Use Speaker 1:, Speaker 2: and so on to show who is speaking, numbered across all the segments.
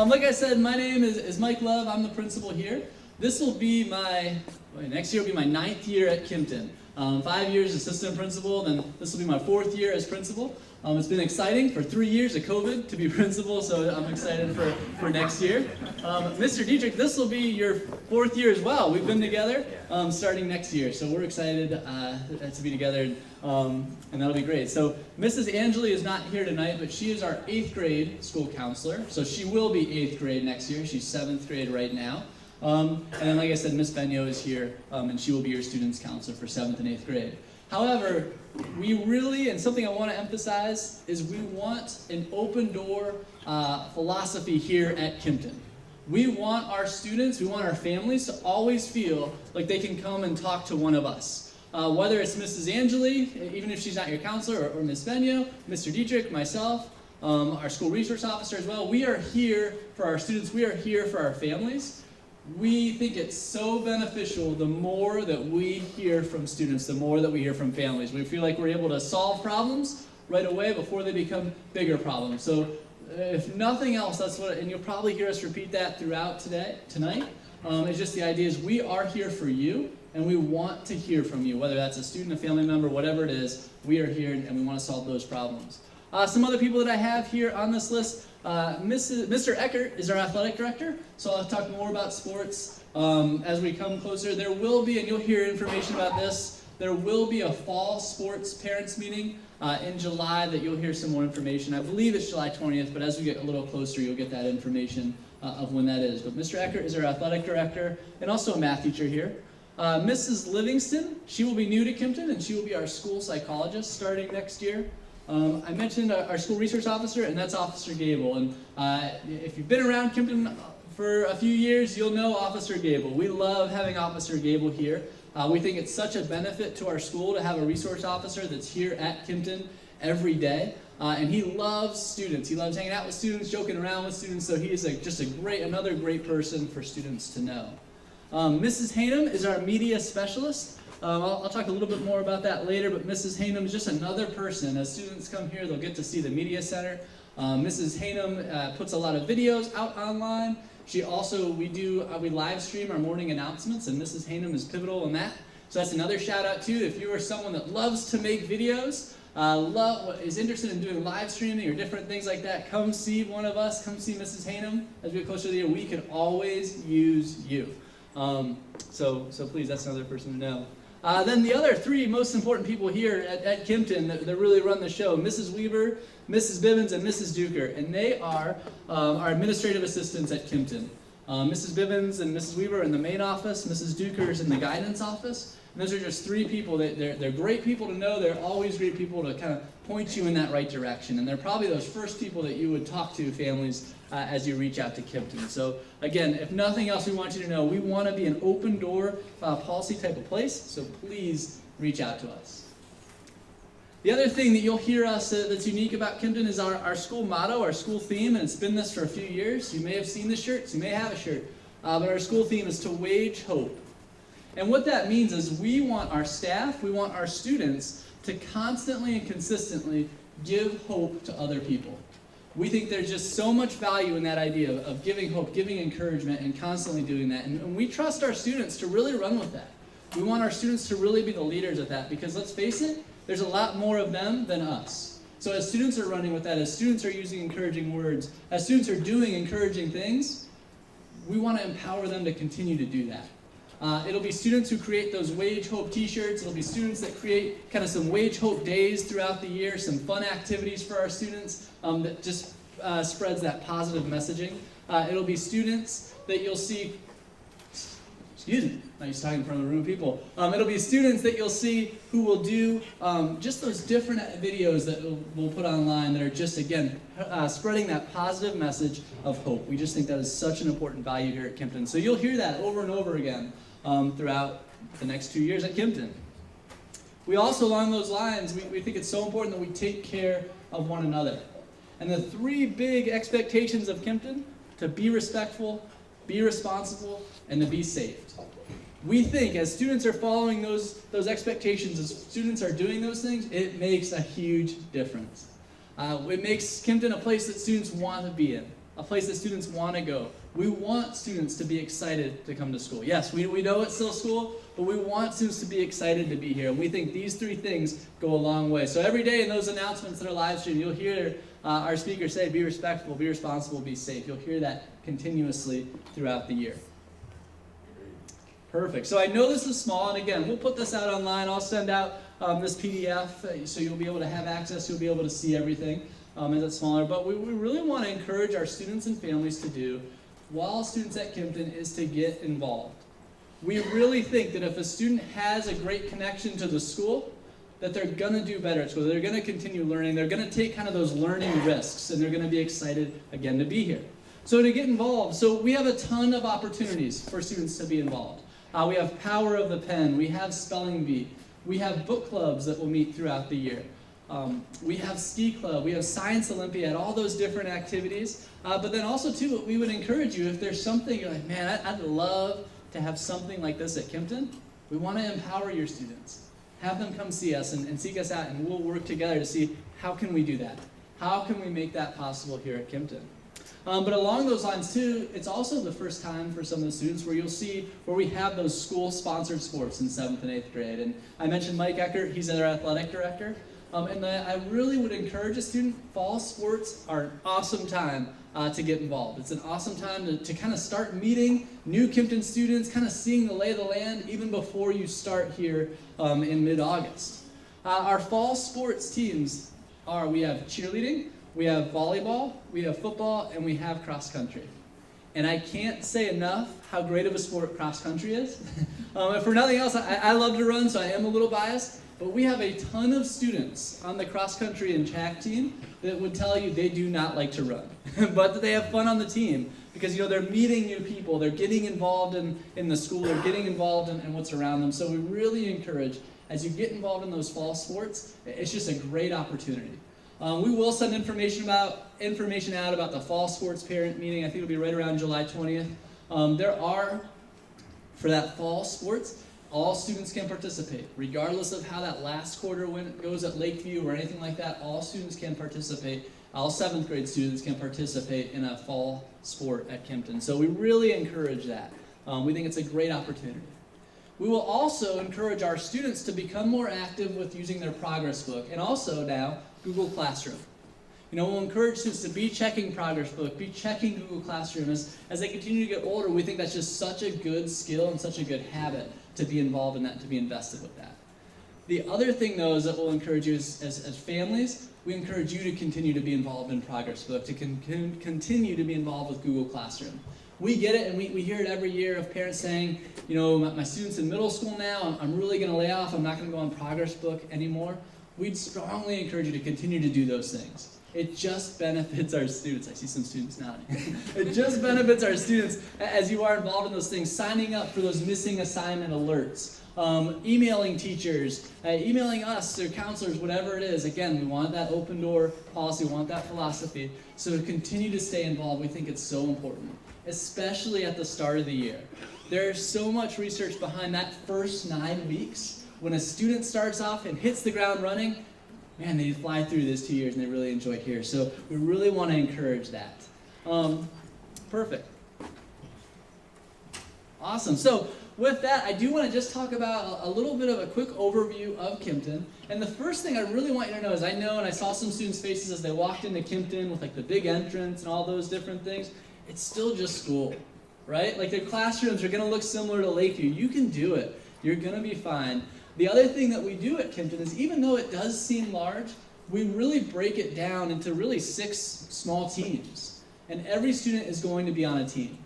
Speaker 1: Like I said, my name is Mike Love. I'm the principal here. This will be next year will be my 9th year at Kimton. 5 years assistant principal, then this will be my 4th year as principal. It's been exciting for 3 years of COVID to be principal, so I'm excited for next year. Mr. Deitrick, this will be your 4th year as well. We've been together starting next year, so we're excited to be together, and that'll be great. So Mrs. Angeli is not here tonight, but she is our 8th grade school counselor, so she will be 8th grade next year. She's 7th grade right now. And then, like I said, Miss Benyo is here, and she will be your students counselor for 7th and 8th grade. However, we really, and something I want to emphasize, is we want an open door philosophy here at Kimpton. We want our students, we want our families to always feel like they can come and talk to one of us. Whether it's Mrs. Angeli, even if she's not your counselor, or Miss Benyo, Mr. Deitrick, myself, our school resource officer as well. We are here for our students, we are here for our families. We think it's so beneficial the more that we hear from students, the more that we hear from families. We feel like we're able to solve problems right away before they become bigger problems. So if nothing else, that's what, and you'll probably hear us repeat that throughout tonight, it's just the idea is we are here for you, and we want to hear from you, whether that's a student, a family member, whatever it is, we are here and we want to solve those problems. Some other people that I have here on this list, Mr. Eckert is our athletic director, so I'll talk more about sports as we come closer. There will be, and you'll hear information about this, there will be a fall sports parents meeting in July that you'll hear some more information. I believe it's July 20th, but as we get a little closer, you'll get that information of when that is. But Mr. Eckert is our athletic director and also a math teacher here. Mrs. Livingston, she will be new to Kimpton, and she will be our school psychologist starting next year. I mentioned our school resource officer, and that's Officer Gable. And if you've been around Kimpton for a few years, you'll know Officer Gable. We love having Officer Gable here. We think it's such a benefit to our school to have a resource officer that's here at Kimpton every day. And he loves students. He loves hanging out with students, joking around with students, so he is just another great person for students to know. Mrs. Hainham is our media specialist. I'll talk a little bit more about that later, but Mrs. Hainham is just another person. As students come here, they'll get to see the media center. Mrs. Hainham puts a lot of videos out online. We live stream our morning announcements, and Mrs. Hainham is pivotal in that. So that's another shout out too. If you are someone that loves to make videos, is interested in doing live streaming or different things like that, come see one of us. Come see Mrs. Hainham. As we get closer to the year, we can always use you. So please, that's another person to know. Then the other 3 most important people here at Kimpton that really run the show, Mrs. Weaver, Mrs. Bivens, and Mrs. Duker, and they are our administrative assistants at Kimpton. Mrs. Bivens and Mrs. Weaver are in the main office, Mrs. Duker is in the guidance office, and those are just 3 people. They're great people to know, they're always great people to kind of point you in that right direction, and they're probably those first people that you would talk to, families, as you reach out to Kimpton. So again, if nothing else, we want you to know we want to be an open door policy type of place, so please reach out to us. The other thing that you'll hear us that's unique about Kimpton is our school motto, our school theme, and it's been this for a few years. You may have seen the shirts, you may have a shirt, but our school theme is to wage hope. And what that means is we want our staff, we want our students to constantly and consistently give hope to other people. We think there's just so much value in that idea of giving hope, giving encouragement, and constantly doing that. And we trust our students to really run with that. We want our students to really be the leaders of that because let's face it, there's a lot more of them than us. So as students are running with that, as students are using encouraging words, as students are doing encouraging things, we want to empower them to continue to do that. It'll be students who create those Wage Hope t-shirts. It'll be students that create kind of some Wage Hope days throughout the year, some fun activities for our students that just spreads that positive messaging. It'll be students that you'll see, I was talking in front of a room of people. It'll be students that you'll see who will do just those different videos that we'll put online that are just, again, spreading that positive message of hope. We just think that is such an important value here at Kimpton. So you'll hear that over and over again throughout the next 2 years at Kimpton. We also, along those lines, we think it's so important that we take care of one another. And the 3 big expectations of Kimpton, to be respectful, be responsible, and to be safe. We think as students are following those expectations, as students are doing those things, it makes a huge difference. It makes Kimpton a place that students want to be in. a place that students want to go. We want students to be excited to come to school. Yes, we know it's still school, but we want students to be excited to be here. And we think these three things go a long way. So every day in those announcements that are live streamed, you'll hear our speakers say, be respectful, be responsible, be safe. You'll hear that continuously throughout the year. Perfect. So I know this is small, and again, we'll put this out online. I'll send out this PDF so you'll be able to have access. You'll be able to see everything as it's smaller. But we really want to encourage our students and families to do, while students at Kimpton, is to get involved. We really think that if a student has a great connection to the school, that they're going to do better at school. They're going to continue learning. They're going to take kind of those learning risks, and they're going to be excited, again, to be here. So to get involved, so we have a ton of opportunities for students to be involved. We have Power of the Pen. We have Spelling Bee. We have book clubs that will meet throughout the year. We have Ski Club. We have Science Olympiad, all those different activities. But then also, too, we would encourage you, if there's something you're like, man, I'd love to have something like this at Kimpton, we want to empower your students. Have them come see us and seek us out, and we'll work together to see how can we do that. How can we make that possible here at Kimpton? But along those lines, too, it's also the first time for some of the students where you'll see where we have those school-sponsored sports in 7th and 8th grade. And I mentioned Mike Eckert, he's our athletic director. And I really would encourage a student, fall sports are an awesome time to get involved. It's an awesome time to kind of start meeting new Kimpton students, kind of seeing the lay of the land even before you start here in mid-August. Our fall sports teams are, we have cheerleading, we have volleyball, we have football, and we have cross country. And I can't say enough how great of a sport cross country is. And for nothing else, I love to run, so I am a little biased. But we have a ton of students on the cross country and track team that would tell you they do not like to run, but that they have fun on the team because they're meeting new people, they're getting involved in the school, they're getting involved in what's around them. So we really encourage, as you get involved in those fall sports, it's just a great opportunity. We will send information out about the fall sports parent meeting. I think it'll be right around July 20th. There are, for that fall sports, all students can participate. Regardless of how that last quarter goes at Lakeview or anything like that, all students can participate. All 7th grade students can participate in a fall sport at Kimpton. So we really encourage that. We think it's a great opportunity. We will also encourage our students to become more active with using their progress book, and also now Google Classroom. We'll encourage students to be checking Progress Book, be checking Google Classroom. As they continue to get older, we think that's just such a good skill and such a good habit to be involved in that, to be invested with that. The other thing, though, is that we'll encourage you as families, we encourage you to continue to be involved in Progress Book, to continue to be involved with Google Classroom. We get it, and we hear it every year of parents saying, my students in middle school now, I'm really going to lay off, I'm not going to go on Progress Book anymore. We'd strongly encourage you to continue to do those things. It just benefits our students. I see some students nodding. It just benefits our students as you are involved in those things, signing up for those missing assignment alerts, emailing teachers, emailing us, their counselors, whatever it is. Again, we want that open door policy, we want that philosophy. So to continue to stay involved, we think it's so important, especially at the start of the year. There's so much research behind that first 9 weeks. When a student starts off and hits the ground running, man, they fly through this 2 years and they really enjoy it here. So we really want to encourage that. Perfect. Awesome. So with that, I do want to just talk about a little bit of a quick overview of Kimpton. And the first thing I really want you to know is and I saw some students' faces as they walked into Kimpton with the big entrance and all those different things. It's still just school, right? Their classrooms are going to look similar to Lakeview. You can do it. You're going to be fine. The other thing that we do at Kimpton is, even though it does seem large, we really break it down into really 6 small teams. And every student is going to be on a team.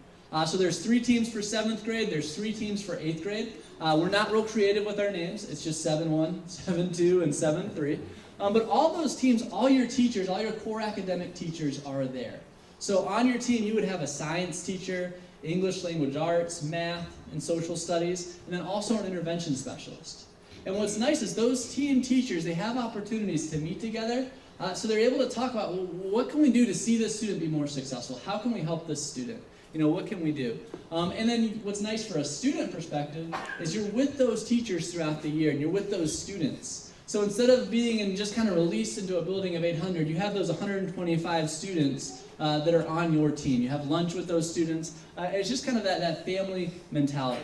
Speaker 1: So there's 3 teams for 7th grade, there's 3 teams for 8th grade. We're not real creative with our names. It's just 7-1, 7-2, and 7-3. But all those teams, all your teachers, all your core academic teachers are there. So on your team, you would have a science teacher, English language arts, math, and social studies, and then also an intervention specialist. And what's nice is those team teachers, they have opportunities to meet together, so they're able to talk about, well, what can we do to see this student be more successful? How can we help this student? What can we do? And then what's nice for a student perspective is you're with those teachers throughout the year, and you're with those students. So instead of being just kind of released into a building of 800, you have those 125 students that are on your team. You have lunch with those students. It's just kind of that family mentality.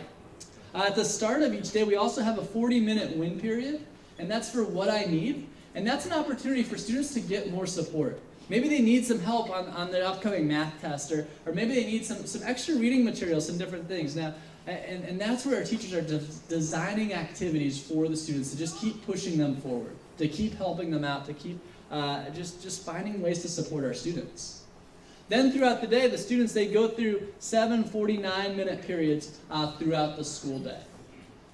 Speaker 1: At the start of each day, we also have a 40-minute win period, and that's for what I need. And that's an opportunity for students to get more support. Maybe they need some help on their upcoming math test, or maybe they need some extra reading materials, some different things. Now, and that's where our teachers are designing activities for the students to just keep pushing them forward, to keep helping them out, to keep just finding ways to support our students. Then throughout the day, the students, they go through 7 49-minute periods throughout the school day.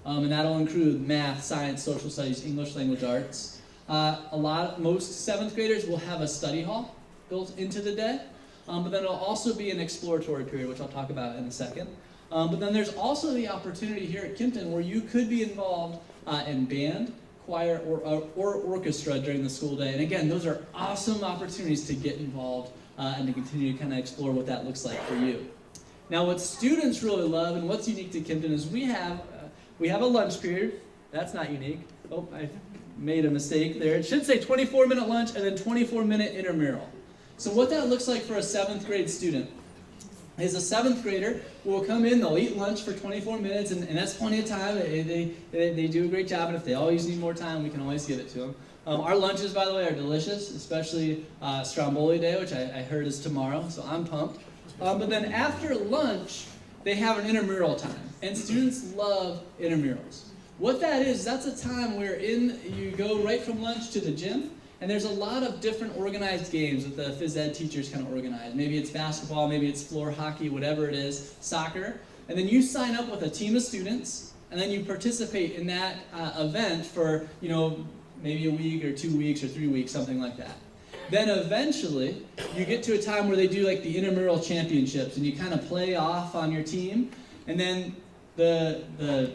Speaker 1: And that'll include math, science, social studies, English language arts. Most 7th graders will have a study hall built into the day, but then it'll also be an exploratory period, which I'll talk about in a second. But then there's also the opportunity here at Kimpton where you could be involved in band, choir, or orchestra during the school day. And again, those are awesome opportunities to get involved and to continue to kind of explore what that looks like for you. Now, what students really love and what's unique to Kimpton is we have a lunch period. That's not unique. Oh, I made a mistake there. It should say 24-minute lunch and then 24-minute intramural. So what that looks like for a 7th grade student is a 7th grader will come in, they'll eat lunch for 24 minutes, and that's plenty of time. They do a great job, and if they always need more time, we can always give it to them. Our lunches, by the way, are delicious, especially Stromboli Day, which I heard is tomorrow, so I'm pumped. But then after lunch, they have an intramural time, and students love intramurals. What that is, that's a time where you go right from lunch to the gym, and there's a lot of different organized games that the phys ed teachers kind of organize. Maybe it's basketball, maybe it's floor hockey, whatever it is, soccer. And then you sign up with a team of students, and then you participate in that event for, maybe a week or 2 weeks or 3 weeks, something like that. Then eventually, you get to a time where they do like the Intramural Championships, and you kind of play off on your team, and then the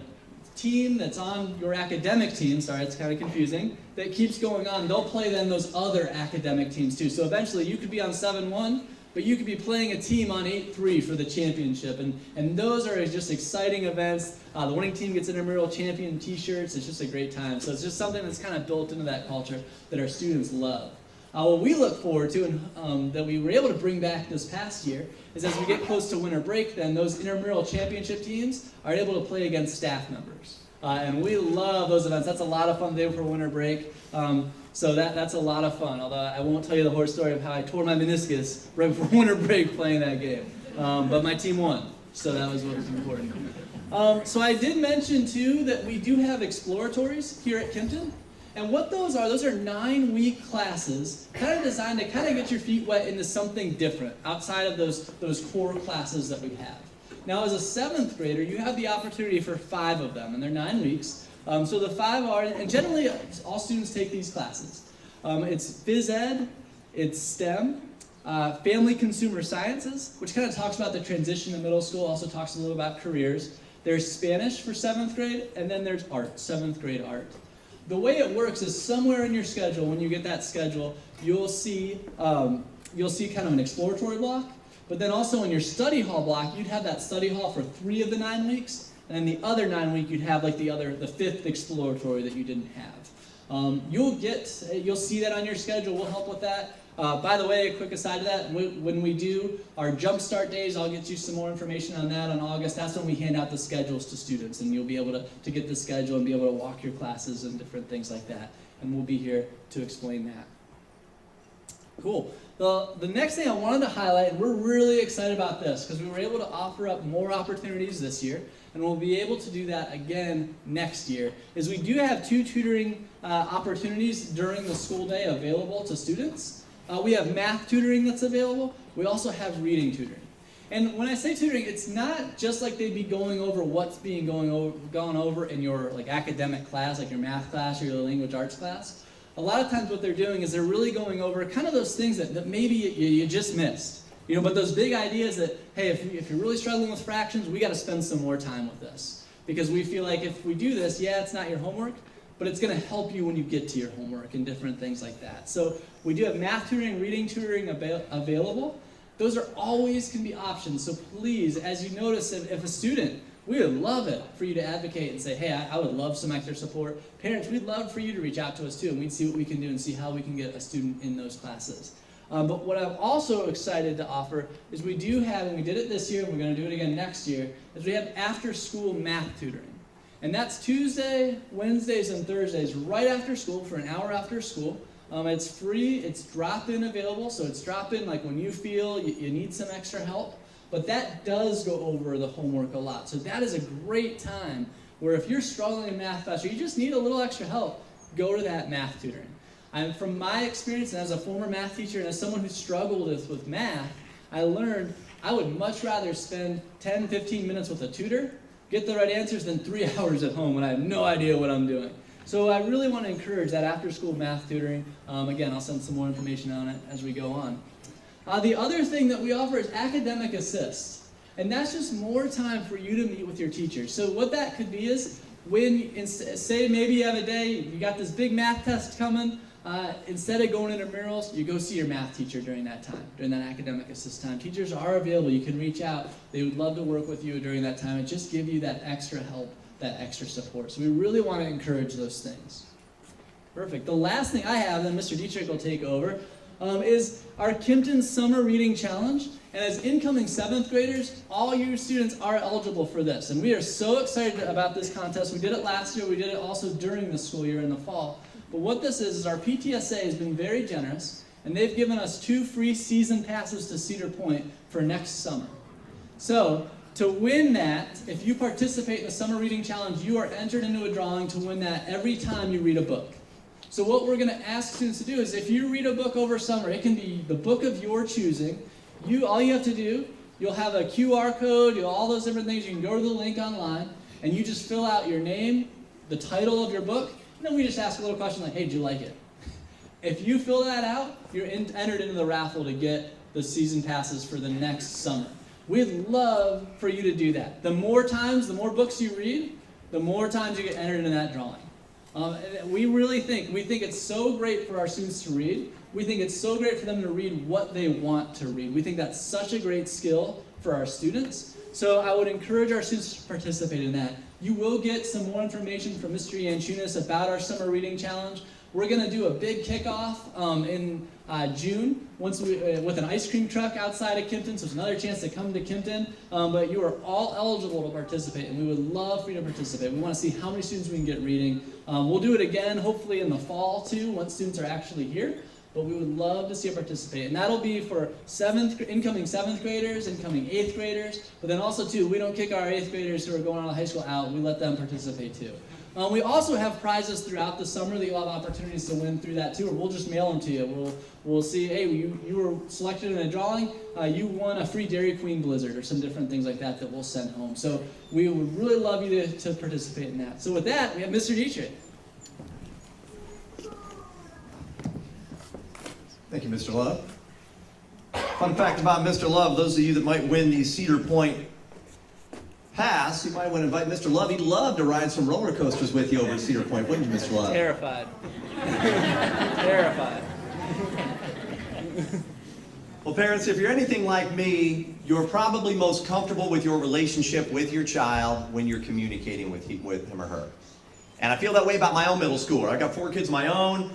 Speaker 1: team that's on your academic team, sorry, it's kind of confusing, that keeps going on, they'll play then those other academic teams too. So eventually you could be on 7-1, but you could be playing a team on 8-3 for the championship. And those are just exciting events. The winning team gets intramural champion t-shirts. It's just a great time. So it's just something that's kind of built into that culture that our students love. What we look forward to, and that we were able to bring back this past year, is as we get close to winter break, then those intramural championship teams are able to play against staff members. And we love those events. That's a lot of fun to do for winter break. So that's a lot of fun, although I won't tell you the horror story of how I tore my meniscus right before winter break playing that game. But my team won, so that was what was important. So I did mention, too, that we do have Exploratories here at Kimton. And what those are 9-week classes kind of designed to kind of get your feet wet into something different outside of those core classes that we have. Now, as a 7th grader, you have the opportunity for 5 of them, and they're 9 weeks. So the 5 are, and generally all students take these classes. It's phys ed, it's STEM, family consumer sciences, which kind of talks about the transition to middle school, also talks a little about careers. There's Spanish for 7th grade, and then there's art, 7th grade art. The way it works is somewhere in your schedule, when you get that schedule, you'll see kind of an exploratory block, but then also in your study hall block, you'd have that study hall for 3 of the 9 weeks, and then the other 9 week, you'd have like the 5th exploratory that you didn't have. You'll see that on your schedule. We'll help with that. By the way, a quick aside to that, when we do our Jumpstart Days, I'll get you some more information on that on August. That's when we hand out the schedules to students, and you'll be able to get the schedule and be able to walk your classes and different things like that. And we'll be here to explain that. Cool. The next thing I wanted to highlight, and we're really excited about this, because we were able to offer up more opportunities this year, and we'll be able to do that again next year, is we do have 2 tutoring opportunities during the school day available to students. We have math tutoring that's available. We also have reading tutoring. And when I say tutoring, it's not just like they'd be going over what's being gone over in your academic class, like your math class or your language arts class. A lot of times what they're doing is they're really going over kind of those things that maybe you just missed. But those big ideas that, hey, if you're really struggling with fractions, we got to spend some more time with this. Because we feel like if we do this, yeah, it's not your homework, but it's going to help you when you get to your homework and different things like that. So we do have math tutoring, reading tutoring available. Those are always can be options. So please, as you notice, if a student We would love it for you to advocate and say, hey, I would love some extra support. Parents, we'd love for you to reach out to us too, and we'd see what we can do and see how we can get a student in those classes. But what I'm also excited to offer is we do have, and we did it this year, and we're going to do it again next year, is we have after-school math tutoring. And that's Tuesday, Wednesdays, and Thursdays right after school for an hour after school. It's free, it's drop-in available, so it's drop-in like when you feel you need some extra help. But that does go over the homework a lot. So that is a great time where if you're struggling in math class or you just need a little extra help, go to that math tutoring. From my experience, and as a former math teacher and as someone who struggled with math, I learned I would much rather spend 10, 15 minutes with a tutor, get the right answers, than 3 hours at home when I have no idea what I'm doing. So I really want to encourage that after-school math tutoring. Again, I'll send some more information on it as we go on. The other thing that we offer is academic assist. And that's just more time for you to meet with your teachers. So what that could be is when, say maybe you have a day, you got this big math test coming, instead of going intramurals, you go see your math teacher during that time, during that academic assist time. Teachers are available. You can reach out. They would love to work with you during that time and just give you that extra help, that extra support. So we really want to encourage those things. Perfect. The last thing I have, then Mr. Deitrick will take over, is our Kimpton Summer Reading Challenge. And as incoming 7th graders, all your students are eligible for this. And we are so excited about this contest. We did it last year. We did it also during the school year in the fall. But what this is our PTSA has been very generous, and they've given us 2 free season passes to Cedar Point for next summer. So to win that, if you participate in the Summer Reading Challenge, you are entered into a drawing to win that every time you read a book. So what we're going to ask students to do is if you read a book over summer, it can be the book of your choosing. All you have to do, you'll have a QR code, all those different things. You can go to the link online, and you just fill out your name, the title of your book, and then we just ask a little question like, hey, did you like it? If you fill that out, you're entered into the raffle to get the season passes for the next summer. We'd love for you to do that. The more times, the more books you read, the more times you get entered into that drawing. We think it's so great for our students to read. We think it's so great for them to read what they want to read. We think that's such a great skill for our students. So I would encourage our students to participate in that. You will get some more information from Mr. Yanchunas about our Summer Reading Challenge. We're going to do a big kickoff in June with an ice cream truck outside of Kimton, so it's another chance to come to Kimton. But you are all eligible to participate, and we would love for you to participate. We want to see how many students we can get reading. We'll do it again, hopefully in the fall too, once students are actually here. But we would love to see you participate. And that'll be for incoming 7th graders, incoming 8th graders. But then also, too, we don't kick our 8th graders who are going on to high school out. We let them participate, too. We also have prizes throughout the summer that you'll have opportunities to win through that, too. Or we'll just mail them to you. We'll see, hey, you were selected in a drawing. You won a free Dairy Queen Blizzard or some different things like that we'll send home. So we would really love you to participate in that. So with that, we have Mr. Deitrick.
Speaker 2: Thank you, Mr. Love. Fun fact about Mr. Love, those of you that might win the Cedar Point pass, you might want to invite Mr. Love. He'd love to ride some roller coasters with you over at Cedar Point, wouldn't you, Mr. Love?
Speaker 1: Terrified. Terrified.
Speaker 2: Well, parents, if you're anything like me, you're probably most comfortable with your relationship with your child when you're communicating with him or her. And I feel that way about my own middle schooler. I've got 4 kids of my own.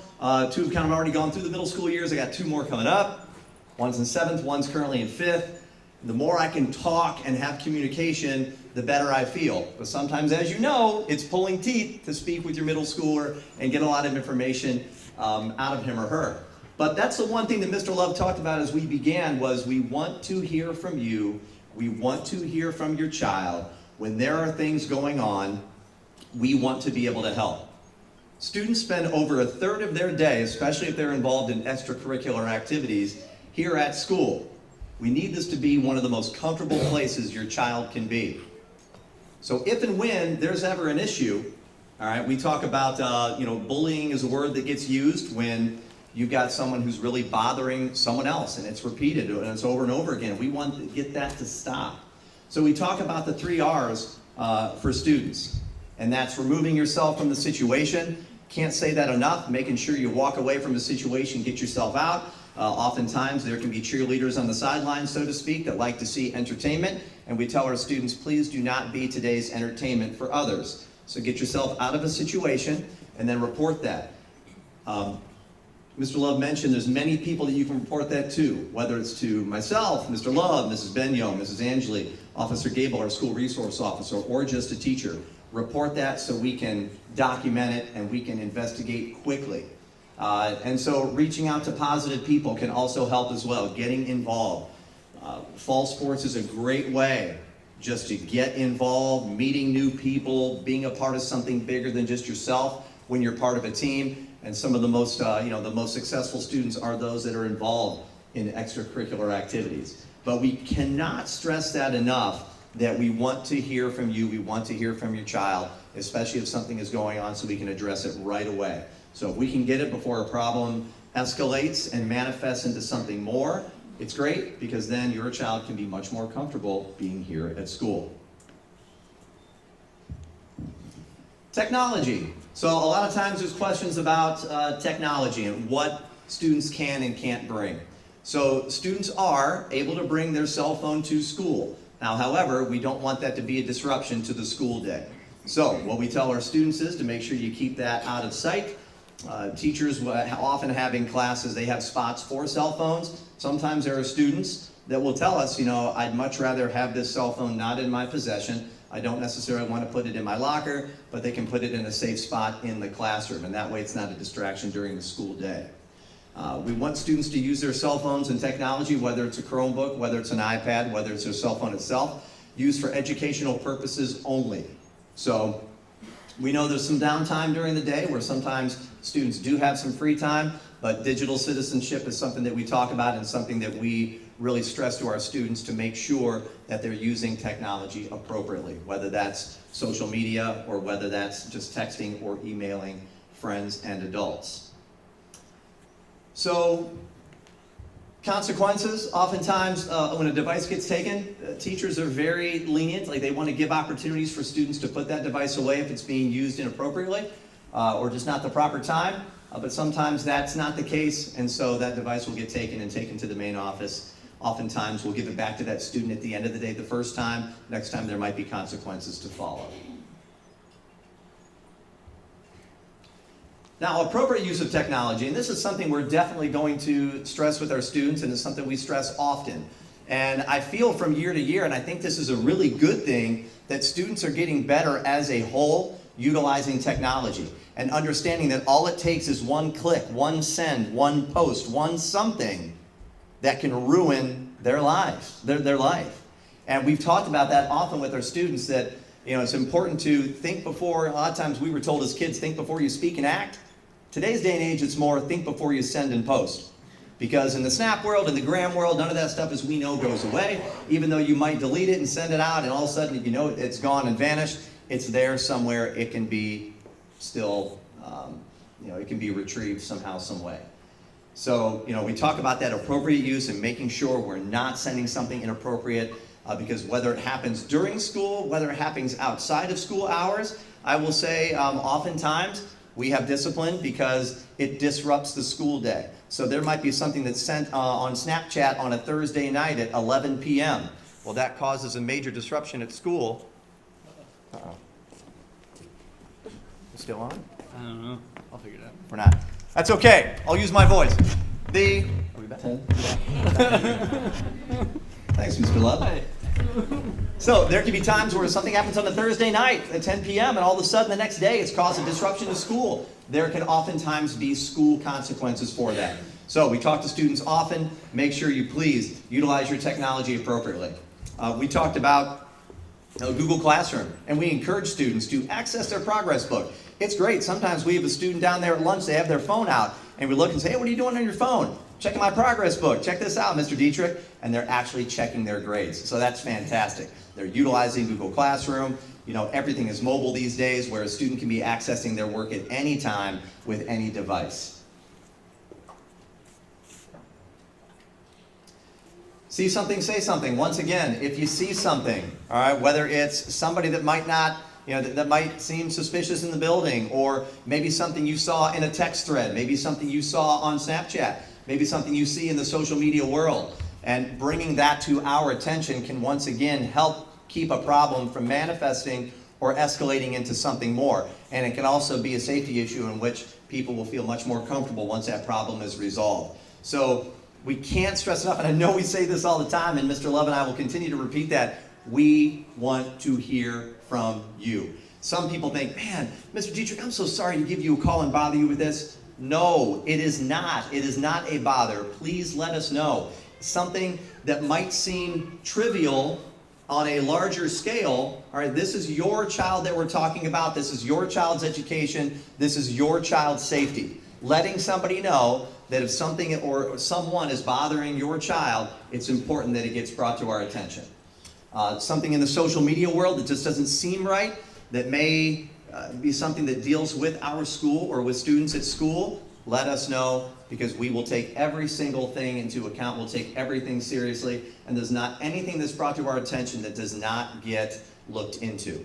Speaker 2: 2 have kind of already gone through the middle school years. I got 2 more coming up. One's in 7th, one's currently in 5th. The more I can talk and have communication, the better I feel. But sometimes, as you know, it's pulling teeth to speak with your middle schooler and get a lot of information out of him or her. But that's the one thing that Mr. Love talked about as we began was we want to hear from you. We want to hear from your child. When there are things going on, we want to be able to help. Students spend over 1/3 of their day, especially if they're involved in extracurricular activities, here at school. We need this to be one of the most comfortable places your child can be. So if and when there's ever an issue, all right, we talk about, bullying is a word that gets used when you've got someone who's really bothering someone else and it's repeated and it's over and over again. We want to get that to stop. So we talk about the 3 R's for students. And that's removing yourself from the situation. Can't say that enough. Making sure you walk away from the situation, get yourself out. Oftentimes there can be cheerleaders on the sidelines, so to speak, that like to see entertainment, and we tell our students, please do not be today's entertainment for others. So get yourself out of a situation and then report that. Mr. Love mentioned there's many people that you can report that to, whether it's to myself, Mr. Love, Mrs. Benyo, Mrs. Angeli, Officer Gable, our school resource officer, or just a teacher. Report that so we can document it and we can investigate quickly. And so reaching out to positive people can also help as well, getting involved. Fall sports is a great way just to get involved, meeting new people, being a part of something bigger than just yourself when you're part of a team. And some of the most, the most successful students are those that are involved in extracurricular activities. But we cannot stress that enough, that we want to hear from you, we want to hear from your child, especially if something is going on, so we can address it right away. So if we can get it before a problem escalates and manifests into something more, it's great, because then your child can be much more comfortable being here at school. Technology. So a lot of times there's questions about technology and what students can and can't bring. So students are able to bring their cell phone to school. Now, however, we don't want that to be a disruption to the school day. So what we tell our students is to make sure you keep that out of sight. Teachers often have in classes, they have spots for cell phones. Sometimes there are students that will tell us, I'd much rather have this cell phone not in my possession. I don't necessarily want to put it in my locker, but they can put it in a safe spot in the classroom, and that way it's not a distraction during the school day. We want students to use their cell phones and technology, whether it's a Chromebook, whether it's an iPad, whether it's their cell phone itself, used for educational purposes only. So we know there's some downtime during the day where sometimes students do have some free time, but digital citizenship is something that we talk about and something that we really stress to our students to make sure that they're using technology appropriately, whether that's social media or whether that's just texting or emailing friends and adults. So, consequences, oftentimes when a device gets taken, teachers are very lenient, like they want to give opportunities for students to put that device away if it's being used inappropriately or just not the proper time, but sometimes that's not the case, and so that device will get taken and taken to the main office. Oftentimes we'll give it back to that student at the end of the day the first time. Next time there might be consequences to follow. Now, appropriate use of technology, and this is something we're definitely going to stress with our students, and it's something we stress often. And I feel from year to year, and I think this is a really good thing, that students are getting better as a whole utilizing technology and understanding that all it takes is one click, one send, one post, one something that can ruin their lives, their life. And we've talked about that often with our students, that it's important to think before. A lot of times we were told as kids, think before you speak and act. Today's day and age, it's more think before you send and post. Because in the Snap world, in the Gram world, none of that stuff, as we know, goes away. Even though you might delete it and send it out, and all of a sudden, it's gone and vanished, it's there somewhere. It can be still, it can be retrieved somehow, some way. So, we talk about that appropriate use and making sure we're not sending something inappropriate, because whether it happens during school, whether it happens outside of school hours, I will say oftentimes we have discipline because it disrupts the school day. So there might be something that's sent on Snapchat on a Thursday night at 11 p.m. Well, that causes a major disruption at school. Uh-oh. It's still on?
Speaker 1: I don't know. I'll figure it out.
Speaker 2: We're not. That's okay. I'll use my voice. Are we back? Thanks, Mr. Love.
Speaker 1: Hi.
Speaker 2: So there can be times where something happens on a Thursday night at 10 p.m. and all of a sudden the next day it's caused a disruption to school. There can oftentimes be school consequences for that. So we talk to students often. Make sure you please utilize your technology appropriately. We talked about Google Classroom, and we encourage students to access their progress book. It's great. Sometimes we have a student down there at lunch, they have their phone out, and we look and say, hey, what are you doing on your phone? Checking my progress book. Check this out, Mr. Deitrick. And they're actually checking their grades. So that's fantastic. They're utilizing Google Classroom. Everything is mobile these days, where a student can be accessing their work at any time with any device. See something, say something. Once again, if you see something, all right, whether it's somebody that might not, that might seem suspicious in the building, or maybe something you saw in a text thread, maybe something you saw on Snapchat, maybe something you see in the social media world. And bringing that to our attention can once again help keep a problem from manifesting or escalating into something more. And it can also be a safety issue in which people will feel much more comfortable once that problem is resolved. So we can't stress enough, and I know we say this all the time, and Mr. Love and I will continue to repeat that, we want to hear from you. Some people think, man, Mr. Deitrick, I'm so sorry to give you a call and bother you with this. No, it is not. It is not a bother. Please let us know. Something that might seem trivial on a larger scale, all right, this is your child that we're talking about. This is your child's education. This is your child's safety. Letting somebody know that if something or someone is bothering your child, it's important that it gets brought to our attention. Something in the social media world that just doesn't seem right, that may be something that deals with our school or with students at school, let us know, because we will take every single thing into account. We'll take everything seriously, and there's not anything that's brought to our attention that does not get looked into.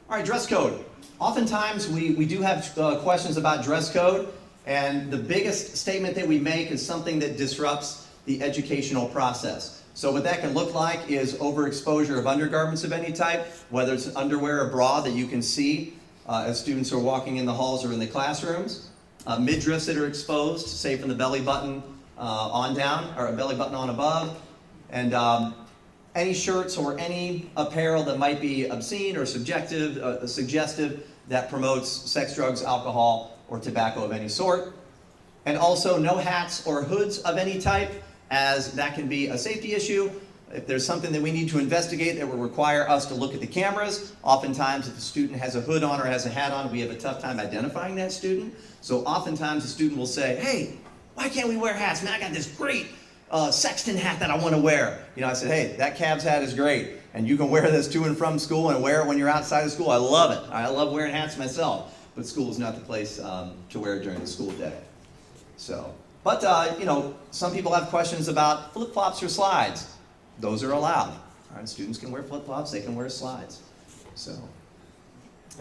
Speaker 2: All right, dress code. Oftentimes we do have questions about dress code, and the biggest statement that we make is something that disrupts the educational process. So what that can look like is overexposure of undergarments of any type, whether it's underwear or bra that you can see as students are walking in the halls or in the classrooms. Midriffs that are exposed, say from the belly button on down, or a belly button on above. And any shirts or any apparel that might be obscene or suggestive that promotes sex, drugs, alcohol, or tobacco of any sort. And also no hats or hoods of any type, as that can be a safety issue. If there's something that we need to investigate that will require us to look at the cameras, oftentimes if the student has a hood on or has a hat on, we have a tough time identifying that student. So oftentimes the student will say, hey, why can't we wear hats? Man, I got this great sexton hat that I want to wear. You know, I said, hey, that Cavs hat is great, and you can wear this to and from school and wear it when you're outside of school. I love it. I love wearing hats myself, but school is not the place to wear it during the school day. So, but you know, some people have questions about flip-flops or slides. Those are allowed. All right, students can wear flip-flops, they can wear slides. So,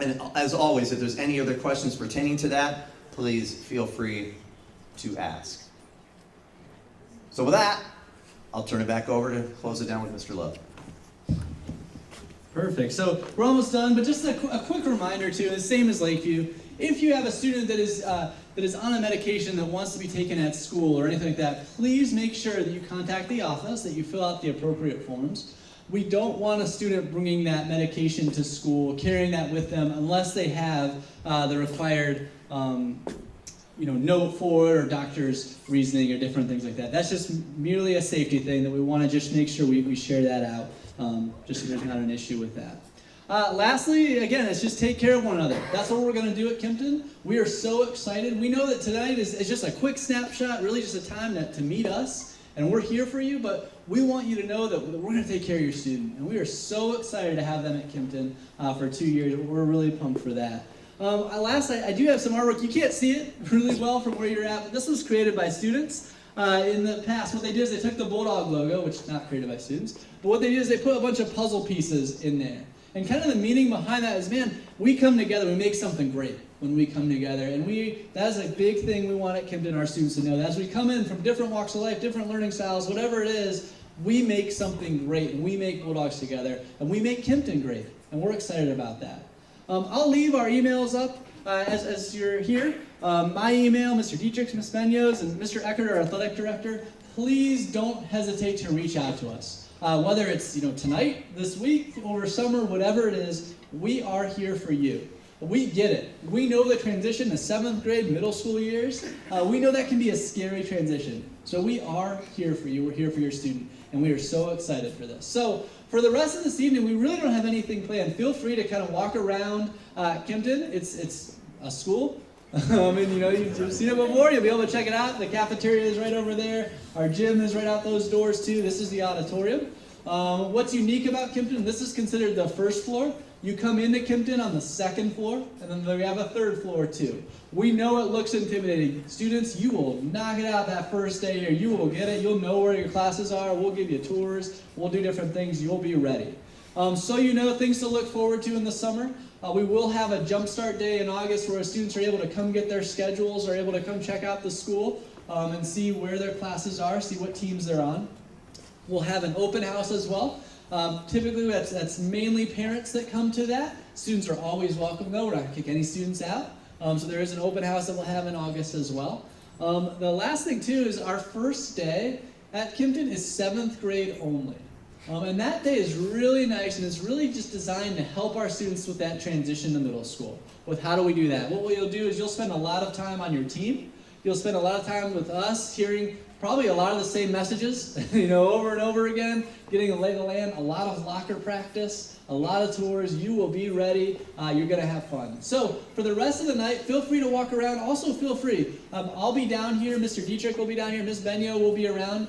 Speaker 2: and as always, if there's any other questions pertaining to that, please feel free to ask. So with that, I'll turn it back over to close it down with Mr. Love.
Speaker 1: Perfect. So we're almost done, but just a quick reminder too, the same as Lakeview, if you have a student that is on a medication that wants to be taken at school or anything like that, please make sure that you contact the office, that you fill out the appropriate forms. We don't want a student bringing that medication to school, carrying that with them, unless they have the required note for it or doctor's reasoning or different things like that. That's just merely a safety thing that we want to just make sure we share that out, just so there's not an issue with that. Lastly, again, it's just take care of one another. That's what we're going to do at Kimpton. We are so excited. We know that tonight is just a quick snapshot, really just a time to meet us, and we're here for you, but we want you to know that we're going to take care of your student, and we are so excited to have them at Kimpton for 2 years. We're really pumped for that. I do have some artwork. You can't see it really well from where you're at, but this was created by students. In the past, what they did is they took the Bulldog logo, which is not created by students, but what they did is they put a bunch of puzzle pieces in there. And kind of the meaning behind that is, man, we come together, we make something great when we come together. And that is a big thing we want at Kimpton, our students to know. That as we come in from different walks of life, different learning styles, whatever it is, we make something great, and we make Bulldogs together, and we make Kimpton great. And we're excited about that. I'll leave our emails up as you're here. My email, Mr. Deitrick's, Ms. Benio's, and Mr. Eckert, our athletic director. Please don't hesitate to reach out to us. Whether it's tonight, this week, over summer, whatever it is, we are here for you. We get it. We know the transition to 7th grade, middle school years. We know that can be a scary transition. So we are here for you. We're here for your student, and we are so excited for this. So for the rest of this evening, we really don't have anything planned. Feel free to kind of walk around Kimpton. It's a school. You've seen it before. You'll be able to check it out. The cafeteria is right over there. Our gym is right out those doors too. This is the auditorium. What's unique about Kimpton? This is considered the first floor. You come into Kimpton on the second floor, and then we have a third floor too. We know it looks intimidating. Students, you will knock it out that first day here. You will get it. You'll know where your classes are. We'll give you tours. We'll do different things. You'll be ready. So things to look forward to in the summer. We will have a Jumpstart Day in August where our students are able to come get their schedules, are able to come check out the school and see where their classes are, see what teams they're on. We'll have an open house as well. Typically, that's mainly parents that come to that. Students are always welcome, though. We're not going to kick any students out. So there is an open house that we'll have in August as well. The last thing, too, is our first day at Kimpton is 7th grade only. And that day is really nice, and it's really just designed to help our students with that transition to middle school. With how do we do that? What you'll do is you'll spend a lot of time on your team. You'll spend a lot of time with us hearing probably a lot of the same messages, over and over again, getting a lay of the land, a lot of locker practice, a lot of tours. You will be ready. You're going to have fun. So for the rest of the night, feel free to walk around. Also feel free. I'll be down here. Mr. Deitrick will be down here. Ms. Benyo will be around.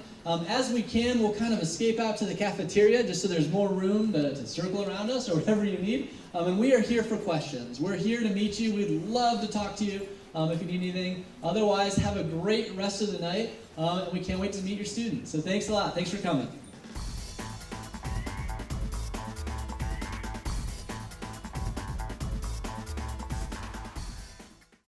Speaker 1: As we can, we'll kind of escape out to the cafeteria just so there's more room to circle around us or whatever you need. And we are here for questions. We're here to meet you. We'd love to talk to you if you need anything. Otherwise, have a great rest of the night. And we can't wait to meet your students. So thanks a lot. Thanks for coming.